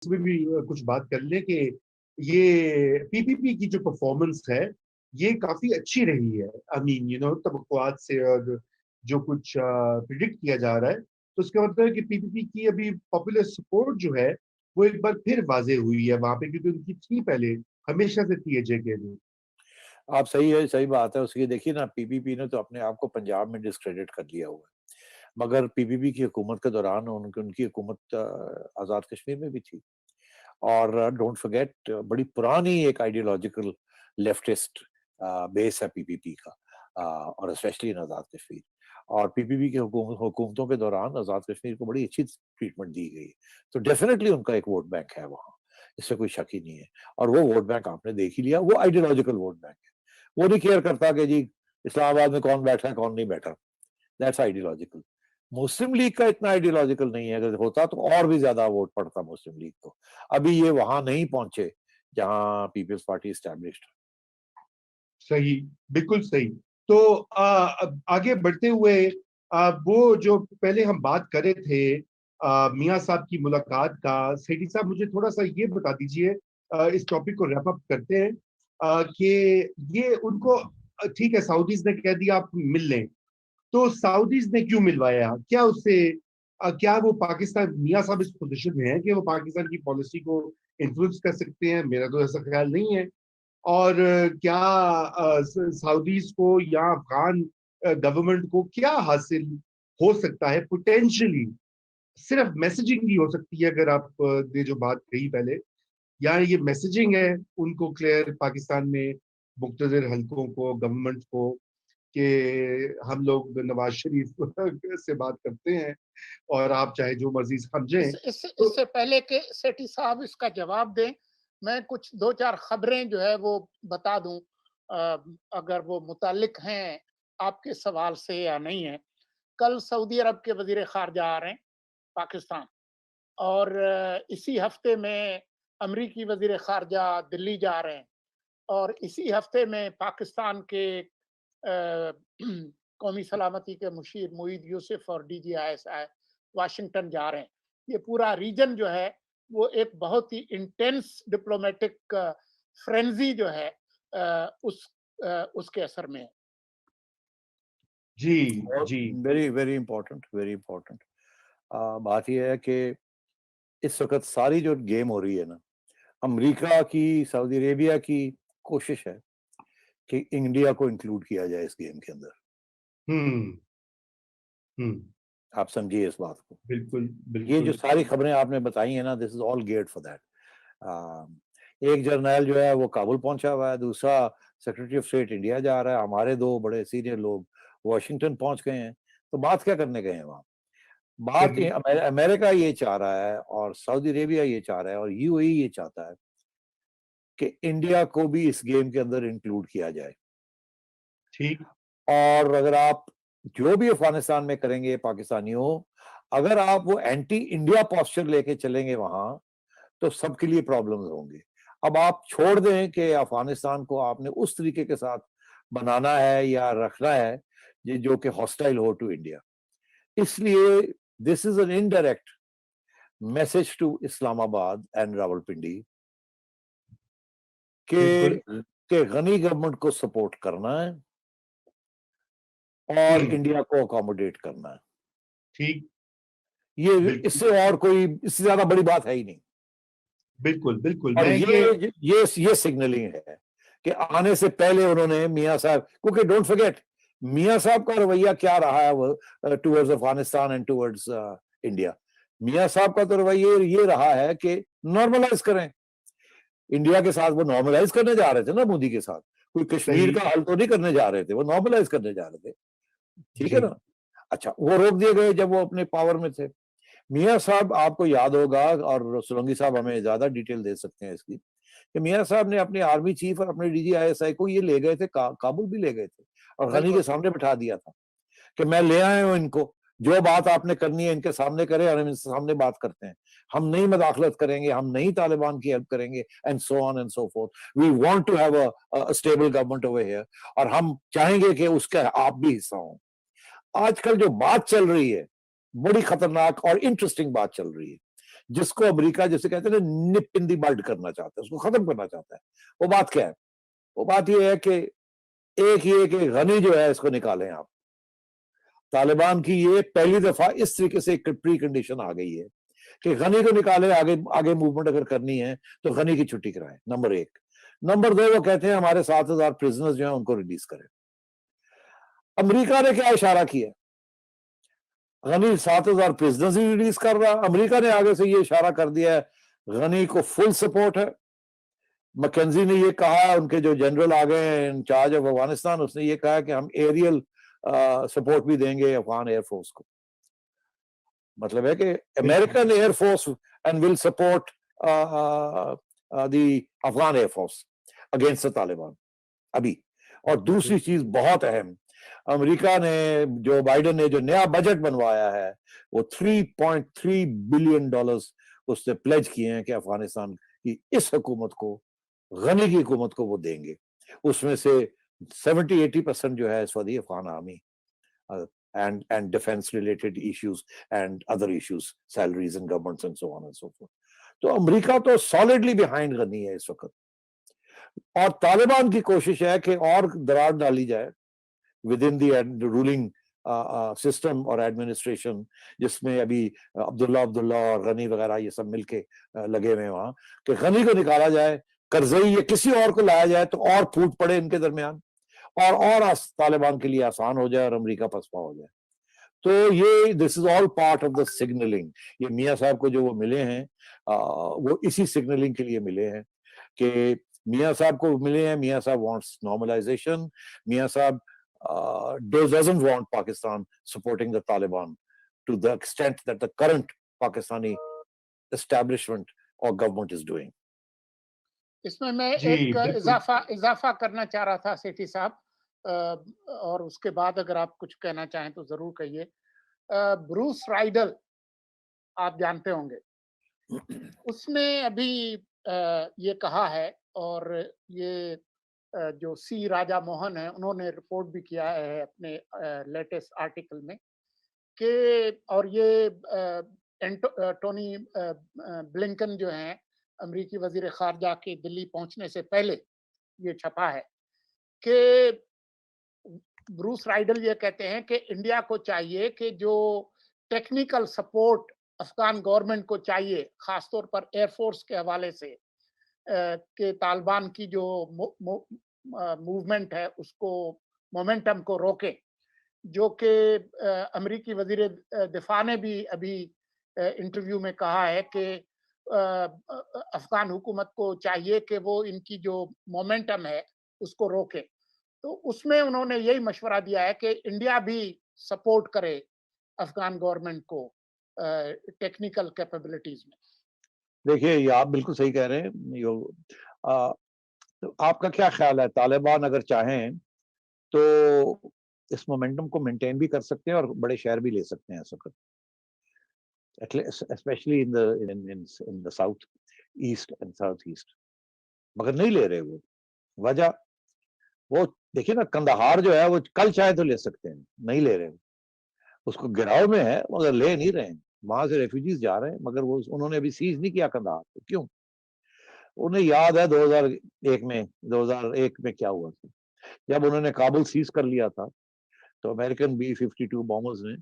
इसमें भी कुछ बात कर ले कि ये पीपीपी की जो परफॉर्मेंस है ये काफी अच्छी रही है। आई मीन तवक्कुआत से और जो कुछ प्रिडिक्ट किया जा रहा है, तो उसका मतलब है कि पीपीपी की अभी पॉपुलर सपोर्ट जो है वो एक बार फिर वाजे हुई है वहां पे, क्योंकि उनकी थी पहले, हमेशा से थी जेके में। आप सही है, सही बात है उसकी। देखिए ना, पीपीपी ने तो अपने आप को पंजाब में डिस्क्रेडिट कर लिया हुआ है, मगर पीपीपी की हुकूमत के दौरान उनकी उनकी हुकूमत आज़ाद कश्मीर में भी थी। और डोंट फॉरगेट, बड़ी पुरानी एक आइडियोलॉजिकल लेफ्टिस्ट बेस है पीपीपी का, और स्पेशली इन आज़ाद कश्मीर। और पीपीपी की हुकूमतों के दौरान आज़ाद कश्मीर को बड़ी अच्छी ट्रीटमेंट दी गई। तो डेफिनेटली उनका एक वोट बैंक है वहाँ, इससे कोई शक ही नहीं है। और वो वोट बैंक आपने देख ही लिया, वो आइडियोलॉजिकल वोट बैंक है। वो नहीं केयर करता कि जी इस्लामाबाद में कौन बैठा है कौन नहीं बैठा। That's ideological. मुस्लिम लीग का इतना आइडियोलॉजिकल नहीं है, अगर होता तो और भी ज्यादा वोट पड़ता मुस्लिम लीग को। अभी ये वहां नहीं पहुंचे जहां पीपल्स पार्टी एस्टैब्लिश्ड। सही, बिल्कुल सही। तो अब आगे बढ़ते हुए वो जो पहले हम बात कर रहे थे मियां साहब की मुलाकात का, सेठी साहब मुझे थोड़ा सा ये बता दीजिए, इस टॉपिक को रैप अप करते हैं, कि ये उनको ठीक है सऊदीज ने कह दिया आप मिल लें, तो सऊदीज ने क्यों मिलवाया, क्या उससे क्या वो पाकिस्तान, मियां साहब इस पोजीशन में है कि वो पाकिस्तान की पॉलिसी को इन्फ्लुएंस कर सकते हैं? मेरा तो ऐसा ख्याल नहीं है। और क्या सऊदीज को या अफगान गवर्नमेंट को क्या हासिल हो सकता है पोटेंशियली? सिर्फ मैसेजिंग ही हो सकती है, अगर आप ने जो बात कही पहले, या ये मैसेजिंग है उनको क्लियर पाकिस्तान में मुख्तलिफ हलकों को, गवर्नमेंट को, कि हम लोग नवाज शरीफ से बात करते हैं और आप चाहे जो मर्जी समझें। तो इससे पहले कि सेठी साहब इसका जवाब दें, मैं कुछ दो चार खबरें जो है वो बता दूं, अगर वो मुतालिक हैं आपके सवाल से या नहीं है। कल सऊदी अरब के वजीर खारजा आ रहे हैं पाकिस्तान, और इसी हफ्ते में अमरीकी वजीर खारजा दिल्ली जा रहे हैं, और इसी हफ्ते में पाकिस्तान के कौमी सलामती के मुशीर मुईद यूसुफ और DGISI वाशिंगटन जा रहे हैं। ये पूरा रीजन जो है वो एक बहुत ही इंटेंस डिप्लोमेटिक फ्रेंजी जो है उसके असर में है। जी, और जी, very very important, very important. बात यह है कि इस वक्त सारी जो गेम हो रही है ना, अमेरिका की, सऊदी अरेबिया की कोशिश है कि इंडिया को इंक्लूड किया जाए इस गेम के अंदर। हम्म, हम्म, आप समझिए इस बात को। बिल्कुल, ये जो बिल्कुल, सारी खबरें आपने बताई है ना, this is all geared for that. एक जर्नैल जो है वो काबुल पहुंचा हुआ है, दूसरा सेक्रेटरी ऑफ स्टेट इंडिया जा रहा है, हमारे दो बड़े सीनियर लोग वॉशिंगटन पहुंच गए हैं। तो बात क्या करने गए हैं वहां? बात सही, ये अमेरिका ये चाह रहा है, और सऊदी अरेबिया ये चाह रहा है, और यूएई ये चाहता है कि इंडिया को भी इस गेम के अंदर इंक्लूड किया जाए। ठीक, और अगर आप जो भी अफगानिस्तान में करेंगे पाकिस्तानियों, अगर आप वो एंटी इंडिया पोस्चर लेके चलेंगे वहां, तो सबके लिए प्रॉब्लम्स होंगे। अब आप छोड़ दें कि अफगानिस्तान को आपने उस तरीके के साथ बनाना है या रखना है जो कि हॉस्टाइल हो टू इंडिया। इसलिए this is an indirect message to Islamabad and Rawalpindi बिल्कुल, के गनी गवर्नमेंट को सपोर्ट करना है और हम्म, इंडिया को अकोमोडेट करना है। ठीक, ये बिल्कुल, इससे और कोई, इससे ज्यादा बड़ी बात है ही नहीं। बिल्कुल, बिल्कुल, और मैं ये सिग्नलिंग है कि आने से पहले उन्होंने मियां साहब, क्योंकि डोंट फॉरगेट मियां साहब का रवैया क्या रहा है वो towards Afghanistan and towards India. मियां साहब का तो रवैया ये रहा है कि नॉर्मलाइज करें इंडिया के साथ। वो नॉर्मलाइज करने जा रहे थे ना मोदी के साथ, कोई कश्मीर सही, का हल तो नहीं करने जा रहे थे, वो नॉर्मलाइज करने जा रहे थे। ठीक है जी, ना? अच्छा, वो रोक दिए गए जब वो अपने पावर में थे। मियां साहब, आपको याद होगा, और सोलंकी साहब हमें ज्यादा डिटेल दे सकते हैं इसकी, कि मियां साहब ने अपने आर्मी चीफ और अपने DGISI को ये ले गए थे, काबुल भी ले गए थे, और गनी के बिल्कुल। सामने बिठा दिया था कि मैं ले आया हूं इनको, जो बात आपने करनी है इनके सामने करें, और हम इनके सामने बात करते हैं। हम नहीं मदाखलत करेंगे, हम नहीं तालिबान की हेल्प करेंगे, and so on and so forth. We want to have a stable government over here, और हम चाहेंगे कि उसका आप भी हिस्सा हो। आजकल जो बात चल रही है, बड़ी खतरनाक और इंटरेस्टिंग बात चल रही है, जिसको अमेरिका जैसे कहते हैं ना निप इन दी बड करना चाहता है, उसको खत्म करना चाहता है। वो बात क्या है? वो बात ये है कि एक ये कि गनी जो है इसको निकालें आप। तालिबान की ये पहली दफा इस तरीके से एक प्री कंडीशन आ गई है कि गनी को निकाले, आगे आगे मूवमेंट अगर करनी है तो गनी की छुट्टी कराएं, नंबर एक। नंबर दो, वो कहते हैं हमारे 7,000 प्रिजनर्स जो हैं उनको रिलीज करें। अमेरिका ने क्या इशारा किया? गनी 7,000 प्रिजनर्स ही रिलीज कर रहा, अमेरिका ने आगे से ये इशारा कर दिया है गनी को फुल सपोर्ट है। मैकेंजी ने ये कहा, उनके जो जनरल आ गए हैं इन चार्ज ऑफ अफगानिस्तान, उसने ये कहा कि हम एरियल सपोर्ट भी देंगे अफगान एयरफोर्स को। मतलब है कि American air force and will support the Afghan air force against the Taliban अभी। और दूसरी चीज बहुत अहम, अमेरिका ने, जो बाइडेन ने जो नया बजट बनवाया है, वो $3.3 बिलियन उसने प्लेज किए हैं कि अफगानिस्तान की इस हुकूमत को, गनी की हुकूमत को वो देंगे। उसमें से 70-80% जो है for the Afghan army and defense related issues and other issues, salaries and governments and so on and so forth. तो अमेरिका तो सॉलिडली बिहाइंड गनी है इस वक्त। और तालिबान की कोशिश है कि और दरार डाली जाए with in the ruling system और एडमिनिस्ट्रेशन, जिसमें अभी अब्दुल्ला और गनी वगैरह ये सब मिलके लगे हुए हैं वहां, कि गनी को निकाला जाए, करजई या किसी और को लाया जाए तो और फूट पड़े इनके दरमियान, और तालिबान के लिए आसान हो जाए और अमेरिका पसपा हो जाए। तो ये this is all part of the signalling. ये मियां साहब को जो वो मिले हैं वो इसी सिग्नलिंग के लिए मिले हैं कि मियां साहब को मिले हैं। मियां साहब वांट्स नॉर्मलाइजेशन। मियां साहब doesn't want Pakistan supporting the Taliban to the extent that the current Pakistani establishment or government is doing. इसमें मैं एक इजाफा करना चाह रहा था सेठी साहब, और उसके बाद अगर आप कुछ कहना चाहें तो जरूर कहिए। ब्रूस राइडल आप जानते होंगे, उसने अभी ये कहा है, और ये जो सी राजा मोहन है उन्होंने रिपोर्ट भी किया है अपने लेटेस्ट आर्टिकल में कि, और ये टोनी ब्लिंकन जो हैं अमेरिकी वजीर खारजा के दिल्ली पहुंचने से पहले ये छपा है कि ब्रूस राइडल ये कहते हैं कि इंडिया को चाहिए कि जो टेक्निकल सपोर्ट अफगान गवर्नमेंट को चाहिए, खासतौर पर एयरफोर्स के हवाले से, कि तालिबान की जो मूवमेंट है उसको, मोमेंटम को रोके, जो कि अमेरिकी वजीर दिफा ने भी अभी इंटरव्यू में कहा है कि अफगान हुकूमत को चाहिए कि वो इनकी जो मोमेंटम है उसको रोके। तो उसमें उन्होंने यही मशवरा दिया है कि इंडिया भी सपोर्ट करे अफगान गवर्नमेंट को टेक्निकल कैपेबिलिटीज में। देखिए, ये आप बिल्कुल सही कह रहे हैं। तो आपका क्या ख्याल है, तालिबान अगर चाहें तो इस मोमेंटम को मेंटेन भी कर सकते हैं और बड़े शहर भी ले सकते हैं इस वक्त, especially in the south east and southeast, मगर नहीं ले रहे वो। वजह वो देखिए ना, कंदहार जो है वो कल चाहे तो ले सकते हैं, नहीं ले रहे, उसको गिराव में है मगर ले नहीं रहे हैं। वहां से रेफ्यूजीज जा रहे हैं, मगर वो उन्होंने अभी सीज नहीं किया कंदहार। क्यों? उन्हें याद है 2001 में क्या हुआ था, जब उन्होंने काबुल सीज कर लिया था तो अमेरिकन B-52 बॉम्बर्स ने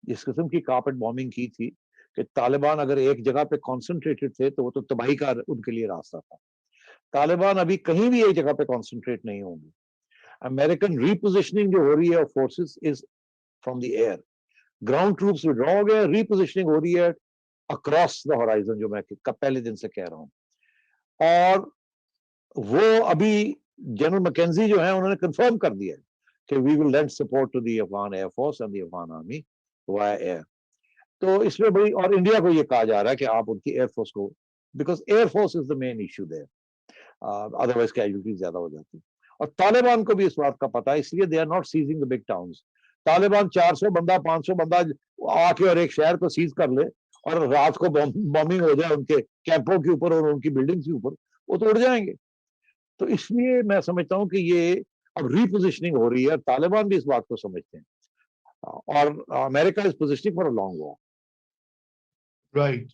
इस किस्म की कारपेट बॉम्बिंग की थी कि तालिबान अगर एक जगह पे कॉन्सेंट्रेटेड थे तो वो तो तबाही का उनके लिए रास्ता था। तालिबान अभी कहीं भी एक जगह पे कॉन्सेंट्रेट नहीं होंगे। अमेरिकन रीपोजिशनिंग जो हो रही है forces is from the air, ground troops withdraw हो गए, रीपोजिशनिंग हो रही है अक्रॉस द होराइजन, जो मैं पहले दिन से कह रहा हूं। और वो अभी जनरल मैकेंजी जो है उन्होंने कंफर्म कर दिया है कि we will lend support to the Afghan air force and the Afghan army via air. तो इसमें बड़ी, और इंडिया को ये कहा जा रहा है कि आप उनकी एयरफोर्स को, because air force is the main issue there, otherwise casualties ज्यादा हो जाती। और तालिबान को भी इस बात का पता है, इसलिए they are not seizing the big towns. Taliban 400 बंदा 500 बंदा आके और एक शहर को सीज कर ले और रात को बॉम्बिंग हो जाए उनके कैंपों के ऊपर और उनकी बिल्डिंग्स के ऊपर, वो तो उड़ जाएंगे। तो इसलिए मैं समझता हूँ कि ये अब रीपोजिशनिंग हो रही है, तालिबान भी इस बात को समझते हैं, और America is positioning for a long war. Right.